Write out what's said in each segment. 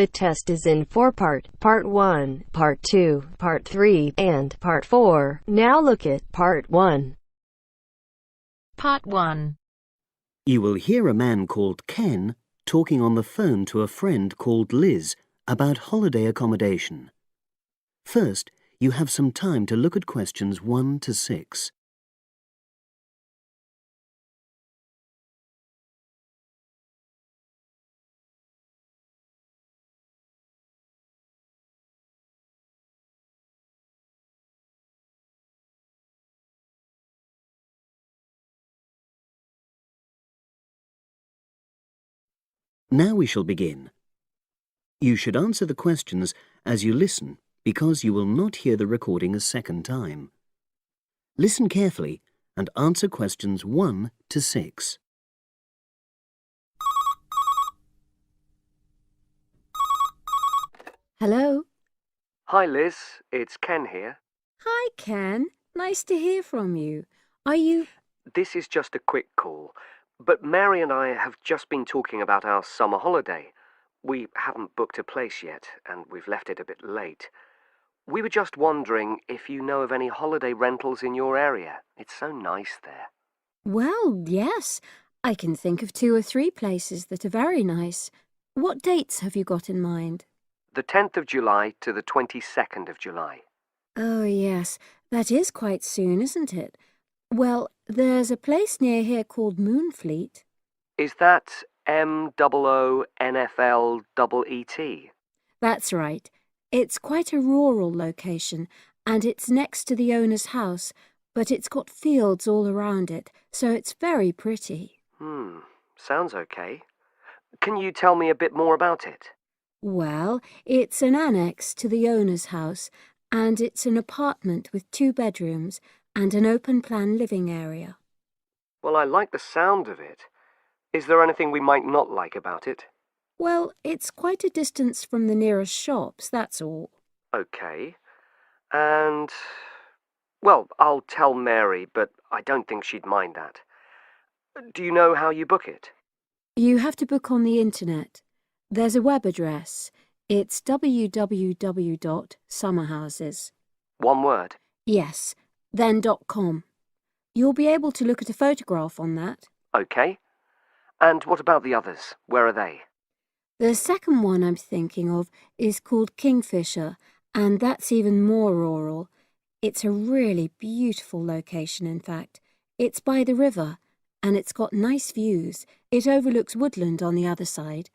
The test is in 4 parts: Part 1, Part 2, Part 3, and Part 4. Now look at Part 1. Part 1. You will hear a man called Ken talking on the phone to a friend called Liz about holiday accommodation. First, you have some time to look at questions 1 to 6. Now we shall begin. You should answer the questions as you listen because you will not hear the recording a second time. Listen carefully and answer questions 1 to 6. Hello. Hi Liz, it's Ken here. Hi, Ken. Nice to hear from you. Are you... This is just a quick call, but Mary and I have just been talking about our summer holiday. We haven't booked a place yet, and we've left it a bit late. We were just wondering if you know of any holiday rentals in your area. It's so nice there. Well, yes. I can think of 2 or 3 places that are very nice. What dates have you got in mind? The 10th of July to the 22nd of July. Oh, yes. That is quite soon, isn't it? Well, there's a place near here called Moonfleet. Is that MOONFLEET? That's right. It's quite a rural location, and it's next to the owner's house, but it's got fields all around it, so it's very pretty. Sounds okay. Can you tell me a bit more about it? Well, it's an annex to the owner's house, and it's an apartment with 2 bedrooms and an open-plan living area. Well, I like the sound of it. Is there anything we might not like about it? Well, it's quite a distance from the nearest shops, that's all. Okay. And... well, I'll tell Mary, but I don't think she'd mind that. Do you know how you book it? You have to book on the internet. There's a web address. It's www.summerhouses. One word? Yes, then .com. You'll be able to look at a photograph on that. Okay. And what about the others? Where are they? The second one I'm thinking of is called Kingfisher, and that's even more rural. It's a really beautiful location, in fact. It's by the river, and it's got nice views. It overlooks woodland on the other side.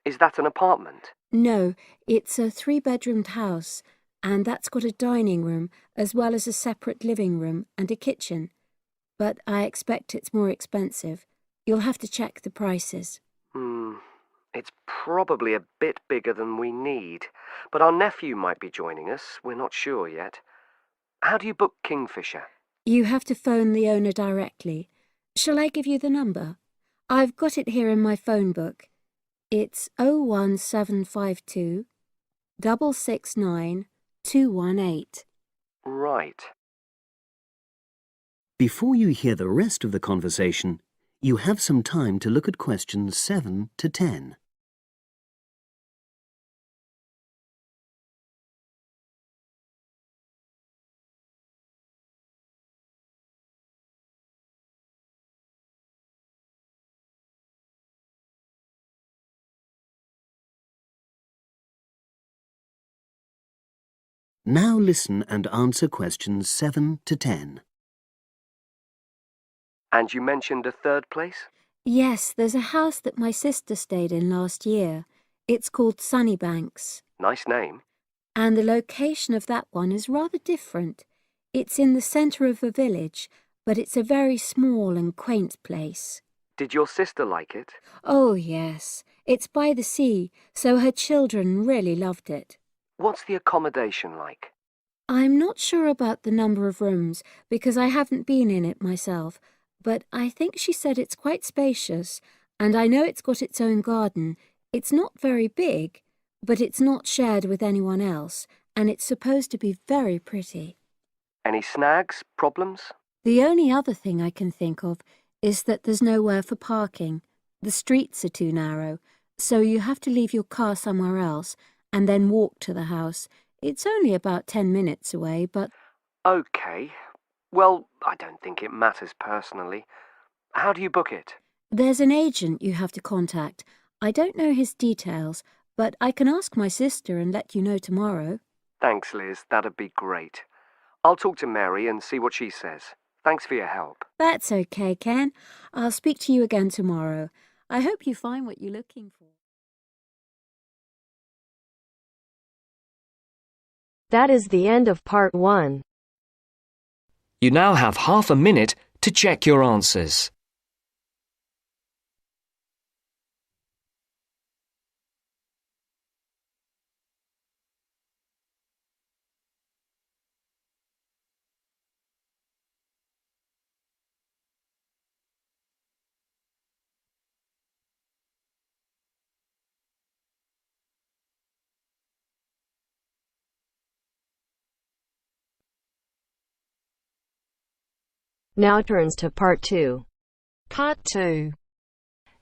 Is that an apartment? No, it's a 3-bedroomed house, and that's got a dining room as well as a separate living room and a kitchen. But I expect it's more expensive. You'll have to check the prices. It's probably a bit bigger than we need, but our nephew might be joining us. We're not sure yet. How do you book Kingfisher? You have to phone the owner directly. Shall I give you the number? I've got it here in my phone book. It's 01752 669 218. Right. Before you hear the rest of the conversation, you have some time to look at questions 7 to 10. Now listen and answer questions 7 to 10. And you mentioned a third place? Yes, there's a house that my sister stayed in last year. It's called Sunnybanks. Nice name. And the location of that one is rather different. It's in the centre of a village, but it's a very small and quaint place. Did your sister like it? Oh, yes. It's by the sea, so her children really loved it. What's the accommodation like? I'm not sure about the number of rooms, because I haven't been in it myself, but I think she said it's quite spacious, and I know it's got its own garden. It's not very big, but it's not shared with anyone else, and it's supposed to be very pretty. Any snags? Problems? The only other thing I can think of is that there's nowhere for parking. The streets are too narrow, so you have to leave your car somewhere else and then walk to the house. It's only about 10 minutes away, but... OK. Well, I don't think it matters personally. How do you book it? There's an agent you have to contact. I don't know his details, but I can ask my sister and let you know tomorrow. Thanks, Liz. That'd be great. I'll talk to Mary and see what she says. Thanks for your help. That's okay, Ken. I'll speak to you again tomorrow. I hope you find what you're looking for. That is the end of part 1. You now have half a minute to check your answers. Now turns to part 2. Part 2.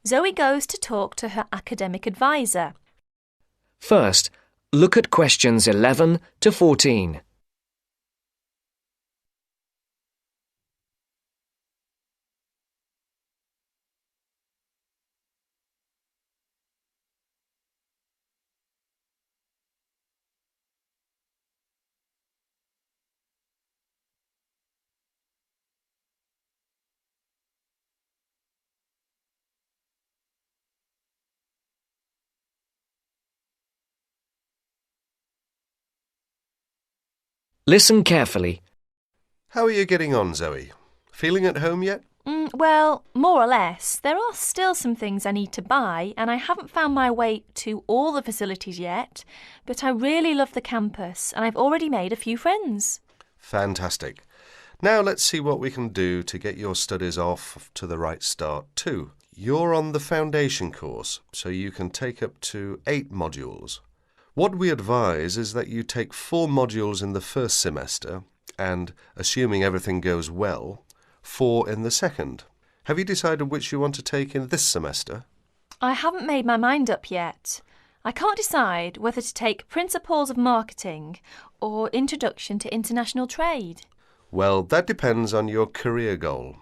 Zoe goes to talk to her academic advisor. First, look at questions 11 to 14. Listen carefully. How are you getting on, Zoe? Feeling at home yet? Well, more or less. There are still some things I need to buy, and I haven't found my way to all the facilities yet, but I really love the campus, and I've already made a few friends. Fantastic. Now let's see what we can do to get your studies off to the right start too. You're on the foundation course, so you can take up to 8 modules. What we advise is that you take 4 modules in the first semester and, assuming everything goes well, 4 in the second. Have you decided which you want to take in this semester? I haven't made my mind up yet. I can't decide whether to take Principles of Marketing or Introduction to International Trade. Well, that depends on your career goal.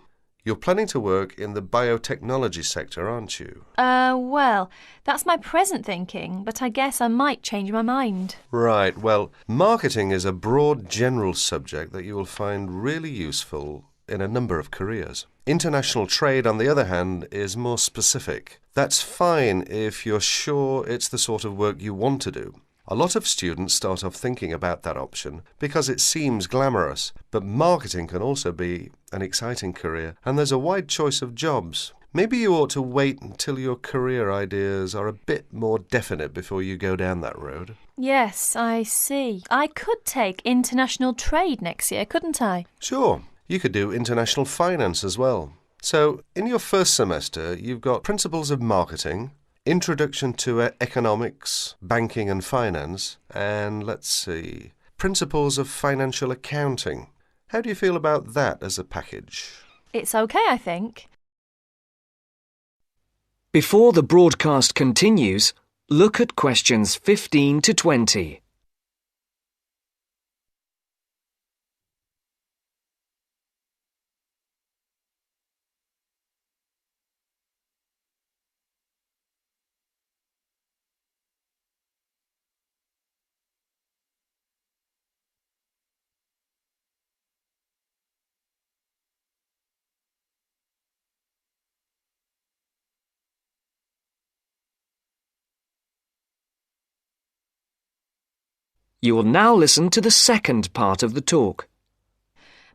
You're planning to work in the biotechnology sector, aren't you? Well, that's my present thinking, but I guess I might change my mind. Right, well, marketing is a broad general subject that you will find really useful in a number of careers. International trade, on the other hand, is more specific. That's fine if you're sure it's the sort of work you want to do. A lot of students start off thinking about that option because it seems glamorous, but marketing can also be an exciting career, and there's a wide choice of jobs. Maybe you ought to wait until your career ideas are a bit more definite before you go down that road. Yes, I see. I could take International Trade next year, couldn't I? Sure. You could do international finance as well. So, in your first semester, you've got Principles of Marketing, Introduction to Economics, Banking and Finance, and let's see, Principles of Financial Accounting. How do you feel about that as a package? It's okay, I think. Before the broadcast continues, look at questions 15 to 20. You will now listen to the second part of the talk.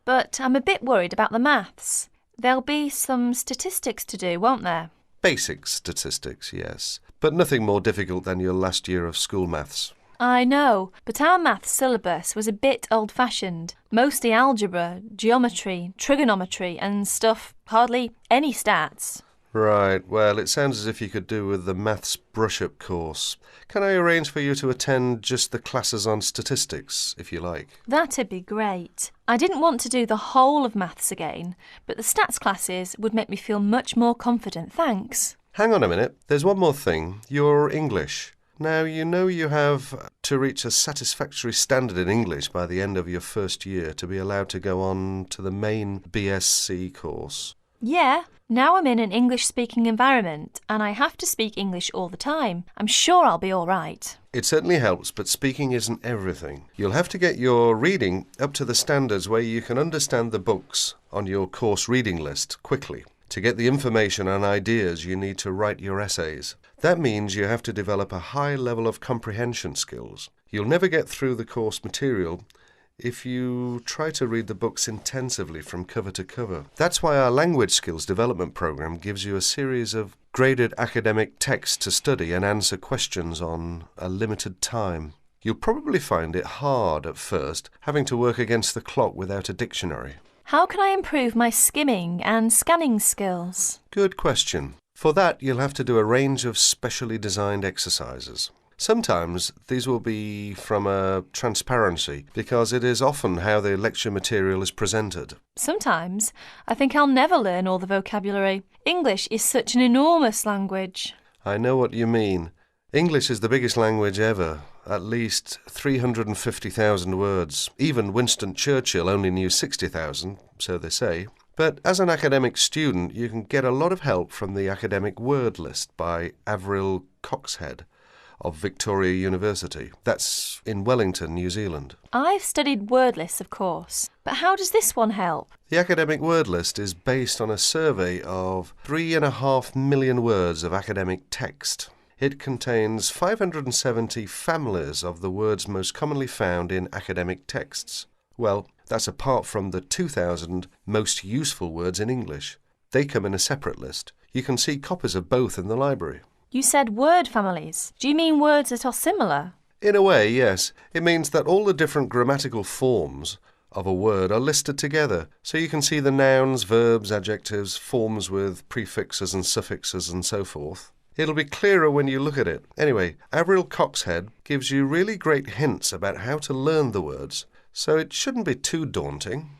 But I'm a bit worried about the maths. There'll be some statistics to do, won't there? Basic statistics, yes, but nothing more difficult than your last year of school maths. I know, but our maths syllabus was a bit old-fashioned. Mostly algebra, geometry, trigonometry and stuff, hardly any stats. Right, well, it sounds as if you could do with the maths brush-up course. Can I arrange for you to attend just the classes on statistics, if you like? That'd be great. I didn't want to do the whole of maths again, but the stats classes would make me feel much more confident, thanks. Hang on a minute, there's one more thing. Your English. Now, you know you have to reach a satisfactory standard in English by the end of your first year to be allowed to go on to the main BSc course. Yeah, now I'm in an English-speaking environment and I have to speak English all the time. I'm sure I'll be all right. It certainly helps, but speaking isn't everything. You'll have to get your reading up to the standards where you can understand the books on your course reading list quickly. To get the information and ideas, you need to write your essays. That means you have to develop a high level of comprehension skills. You'll never get through the course material if you try to read the books intensively from cover to cover. That's why our language skills development program gives you a series of graded academic texts to study and answer questions on a limited time. You'll probably find it hard at first, having to work against the clock without a dictionary. How can I improve my skimming and scanning skills? Good question. For that, you'll have to do a range of specially designed exercises. Sometimes these will be from a transparency, because it is often how the lecture material is presented. Sometimes I think I'll never learn all the vocabulary. English is such an enormous language. I know what you mean. English is the biggest language ever, at least 350,000 words. Even Winston Churchill only knew 60,000, so they say. But as an academic student, you can get a lot of help from the academic word list by Avril Coxhead of Victoria University. That's in Wellington, New Zealand. I've studied word lists, of course, but how does this one help? The academic word list is based on a survey of 3.5 million words of academic text. It contains 570 families of the words most commonly found in academic texts. Well, that's apart from the 2,000 most useful words in English. They come in a separate list. You can see copies of both in the library. You said word families. Do you mean words that are similar? In a way, yes. It means that all the different grammatical forms of a word are listed together, so you can see the nouns, verbs, adjectives, forms with prefixes and suffixes and so forth. It'll be clearer when you look at it. Anyway, Avril Coxhead gives you really great hints about how to learn the words, so it shouldn't be too daunting.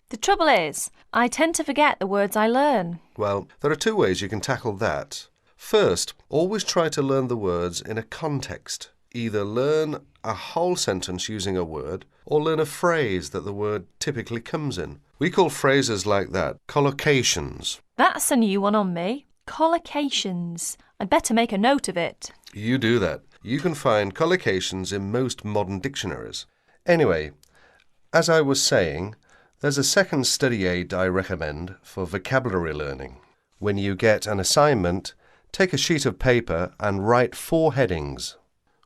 The trouble is, I tend to forget the words I learn. Well, there are two ways you can tackle that. First, always try to learn the words in a context. Either learn a whole sentence using a word, or learn a phrase that the word typically comes in. We call phrases like that collocations. That's a new one on me. Collocations. I'd better make a note of it. You do that. You can find collocations in most modern dictionaries. Anyway, as I was saying, there's a second study aid I recommend for vocabulary learning. When you get an assignment, take a sheet of paper and write 4 headings.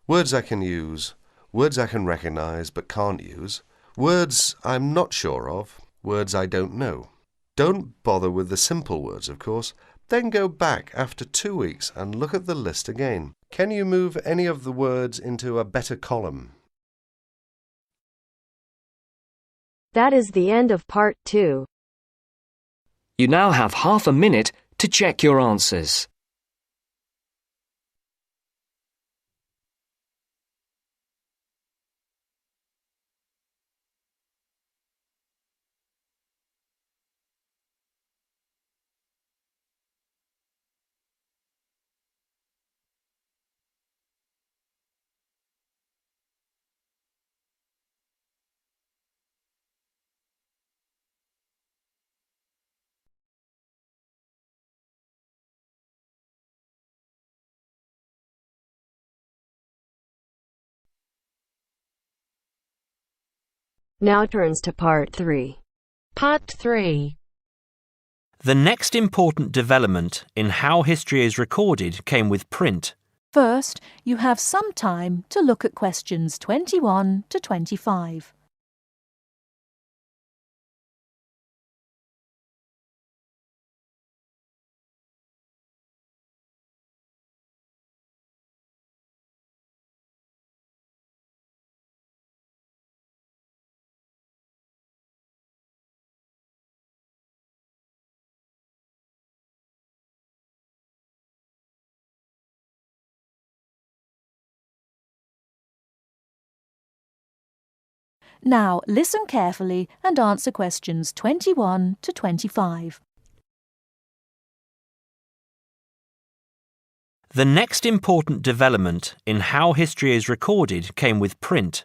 Words I can use, words I can recognise but can't use, words I'm not sure of, words I don't know. Don't bother with the simple words, of course. Then go back after 2 weeks and look at the list again. Can you move any of the words into a better column? That is the end of part 2. You now have half a minute to check your answers. Now turns to part 3. Part 3. The next important development in how history is recorded came with print. First, you have some time to look at questions 21 to 25. Now listen carefully and answer questions 21 to 25. The next important development in how history is recorded came with print.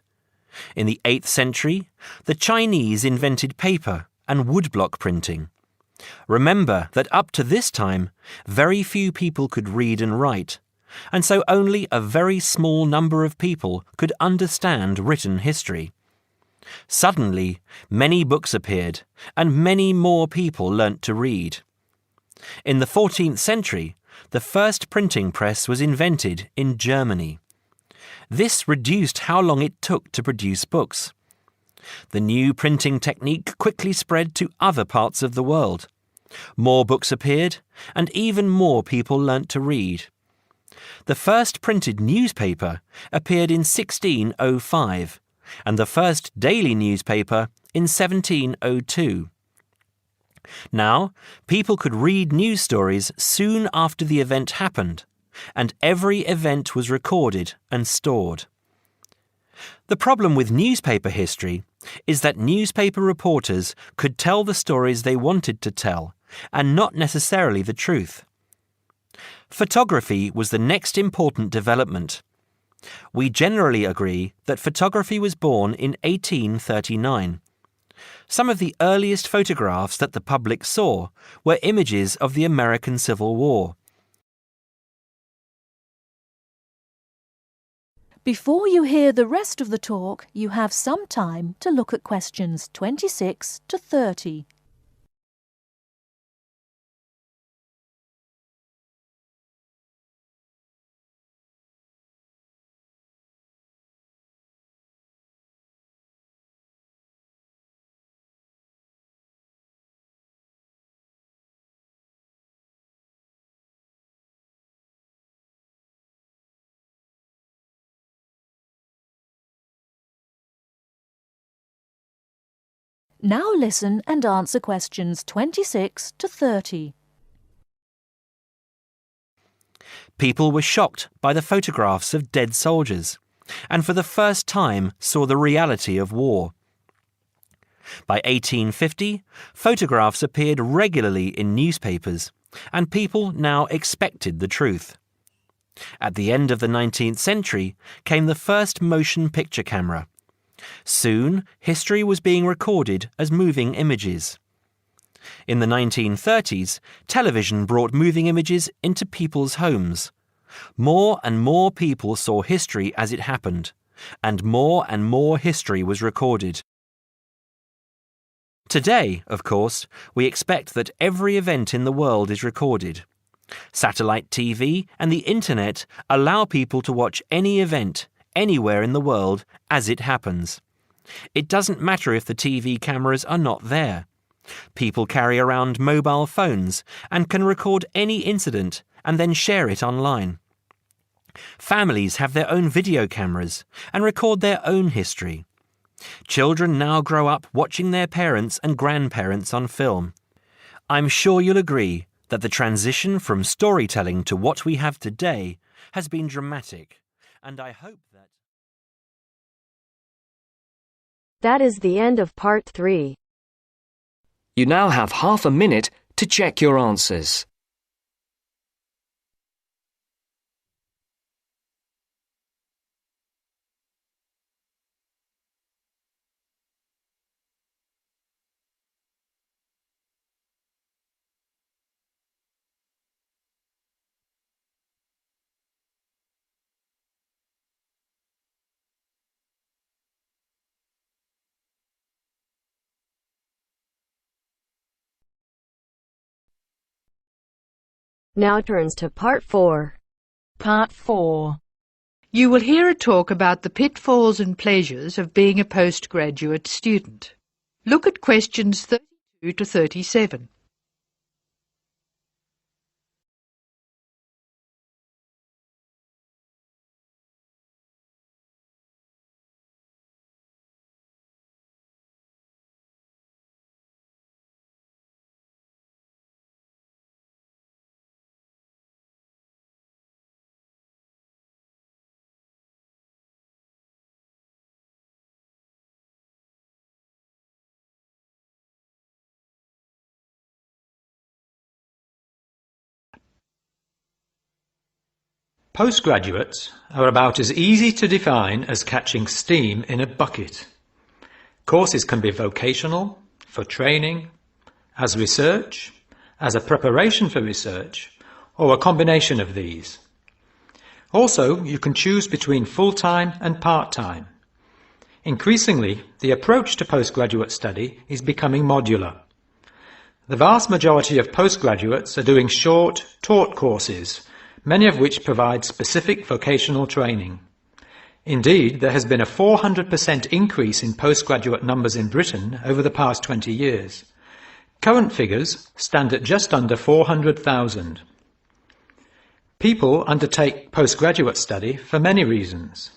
In the 8th century, the Chinese invented paper and woodblock printing. Remember that up to this time, very few people could read and write, and so only a very small number of people could understand written history. Suddenly, many books appeared, and many more people learnt to read. In the 14th century, the first printing press was invented in Germany. This reduced how long it took to produce books. The new printing technique quickly spread to other parts of the world. More books appeared, and even more people learnt to read. The first printed newspaper appeared in 1605, and the first daily newspaper in 1702. Now, people could read news stories soon after the event happened, and every event was recorded and stored. The problem with newspaper history is that newspaper reporters could tell the stories they wanted to tell, and not necessarily the truth. Photography was the next important development. We generally agree that photography was born in 1839. Some of the earliest photographs that the public saw were images of the American Civil War. Before you hear the rest of the talk, you have some time to look at questions 26 to 30. Now listen and answer questions 26 to 30. People were shocked by the photographs of dead soldiers, and for the first time saw the reality of war. By 1850, photographs appeared regularly in newspapers, and people now expected the truth. At the end of the 19th century came the first motion picture camera. Soon, history was being recorded as moving images. In the 1930s, television brought moving images into people's homes. More and more people saw history as it happened, and more history was recorded. Today, of course, we expect that every event in the world is recorded. Satellite TV and the Internet allow people to watch any event, anywhere in the world, as it happens. It doesn't matter if the TV cameras are not there. People carry around mobile phones and can record any incident and then share it online. Families have their own video cameras and record their own history. Children now grow up watching their parents and grandparents on film. I'm sure you'll agree that the transition from storytelling to what we have today has been dramatic, and I hope that... That is the end of part 3. You now have half a minute to check your answers. Now turns to part 4. Part 4. You will hear a talk about the pitfalls and pleasures of being a postgraduate student. Look at questions 32 to 37. Postgraduates are about as easy to define as catching steam in a bucket. Courses can be vocational, for training, as research, as a preparation for research, or a combination of these. Also, you can choose between full-time and part-time. Increasingly, the approach to postgraduate study is becoming modular. The vast majority of postgraduates are doing short, taught courses, many of which provide specific vocational training. Indeed, there has been a 400% increase in postgraduate numbers in Britain over the past 20 years. Current figures stand at just under 400,000. People undertake postgraduate study for many reasons.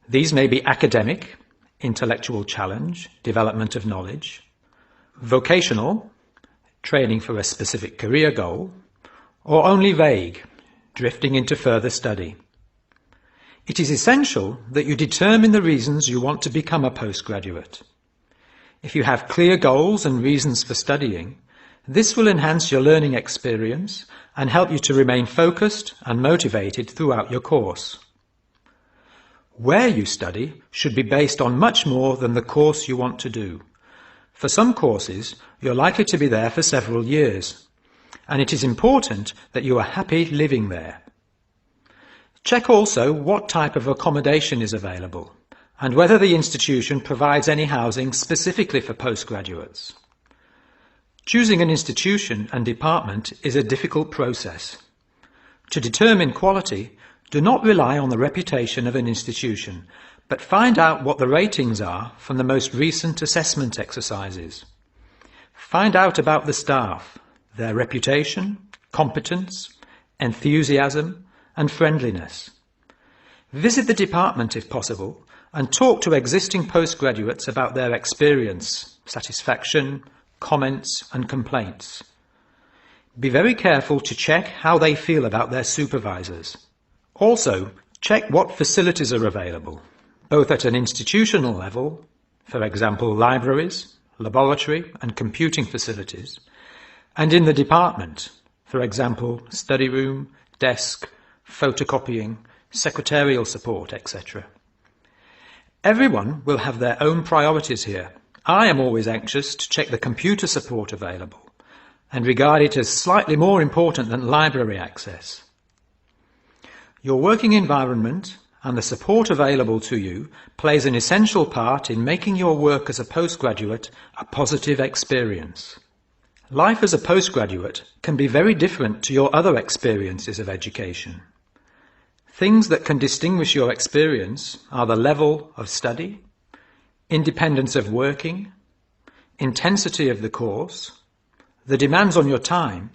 These may be academic, intellectual challenge, development of knowledge; vocational, training for a specific career goal; or only vague, drifting into further study. It is essential that you determine the reasons you want to become a postgraduate. If you have clear goals and reasons for studying, this will enhance your learning experience and help you to remain focused and motivated throughout your course. Where you study should be based on much more than the course you want to do. For some courses, you're likely to be there for several years, and it is important that you are happy living there. Check also what type of accommodation is available and whether the institution provides any housing specifically for postgraduates. Choosing an institution and department is a difficult process. To determine quality, do not rely on the reputation of an institution, but find out what the ratings are from the most recent assessment exercises. Find out about the staff, their reputation, competence, enthusiasm, and friendliness. Visit the department if possible and talk to existing postgraduates about their experience, satisfaction, comments and complaints. Be very careful to check how they feel about their supervisors. Also, check what facilities are available, both at an institutional level, for example libraries, laboratory and computing facilities, and in the department, for example study room, desk, photocopying, secretarial support, etc. Everyone will have their own priorities here. I am always anxious to check the computer support available and regard it as slightly more important than library access. Your working environment and the support available to you plays an essential part in making your work as a postgraduate a positive experience. Life as a postgraduate can be very different to your other experiences of education. Things that can distinguish your experience are the level of study, independence of working, intensity of the course, the demands on your time,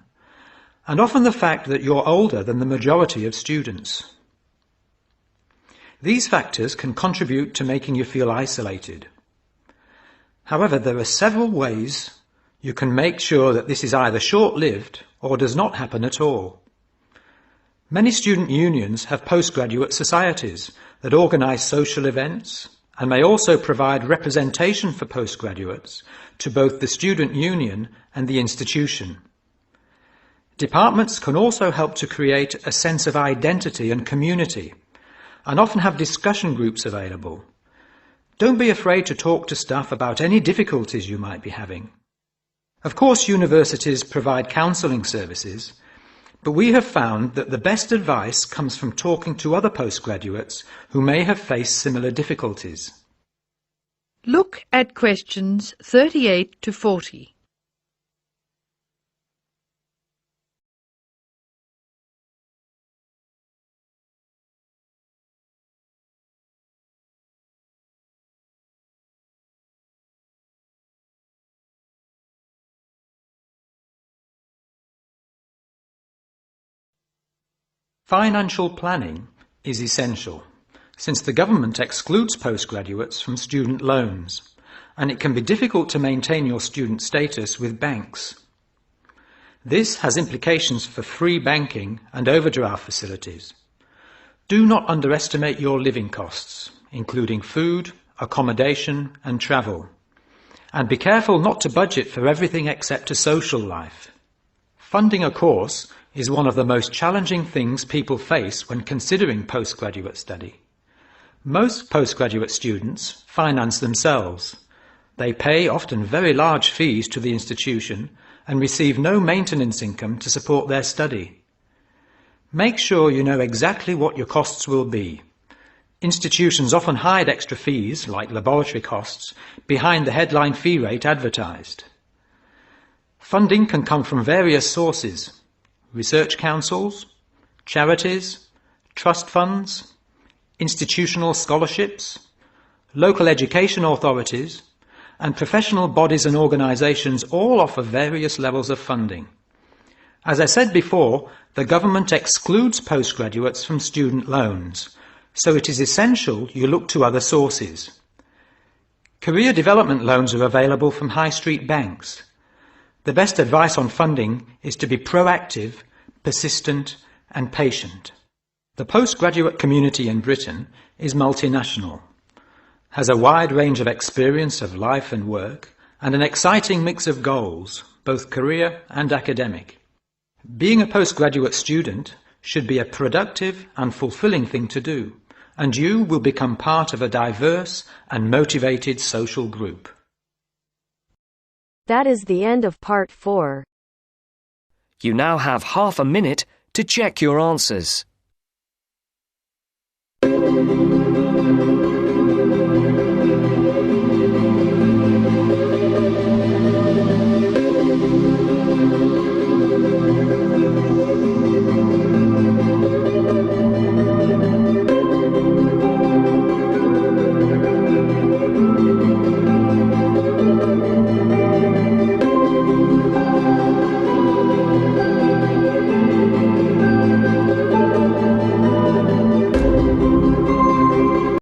and often the fact that you're older than the majority of students. These factors can contribute to making you feel isolated. However, there are several ways you can make sure that this is either short-lived or does not happen at all. Many student unions have postgraduate societies that organise social events and may also provide representation for postgraduates to both the student union and the institution. Departments can also help to create a sense of identity and community, and often have discussion groups available. Don't be afraid to talk to staff about any difficulties you might be having. Of course, universities provide counselling services, but we have found that the best advice comes from talking to other postgraduates who may have faced similar difficulties. Look at questions 38 to 40. Financial planning is essential, since the government excludes postgraduates from student loans, and it can be difficult to maintain your student status with banks. This has implications for free banking and overdraft facilities. Do not underestimate your living costs, including food, accommodation and travel. And be careful not to budget for everything except a social life. Funding a course is one of the most challenging things people face when considering postgraduate study. Most postgraduate students finance themselves. They pay often very large fees to the institution and receive no maintenance income to support their study. Make sure you know exactly what your costs will be. Institutions often hide extra fees, like laboratory costs, behind the headline fee rate advertised. Funding can come from various sources: research councils, charities, trust funds, institutional scholarships, local education authorities, and professional bodies and organisations all offer various levels of funding. As I said before, the government excludes postgraduates from student loans, so it is essential you look to other sources. Career development loans are available from high street banks. The best advice on funding is to be proactive, persistent and patient. The postgraduate community in Britain is multinational, has a wide range of experience of life and work, and an exciting mix of goals, both career and academic. Being a postgraduate student should be a productive and fulfilling thing to do, and you will become part of a diverse and motivated social group. That is the end of part 4. You now have half a minute to check your answers.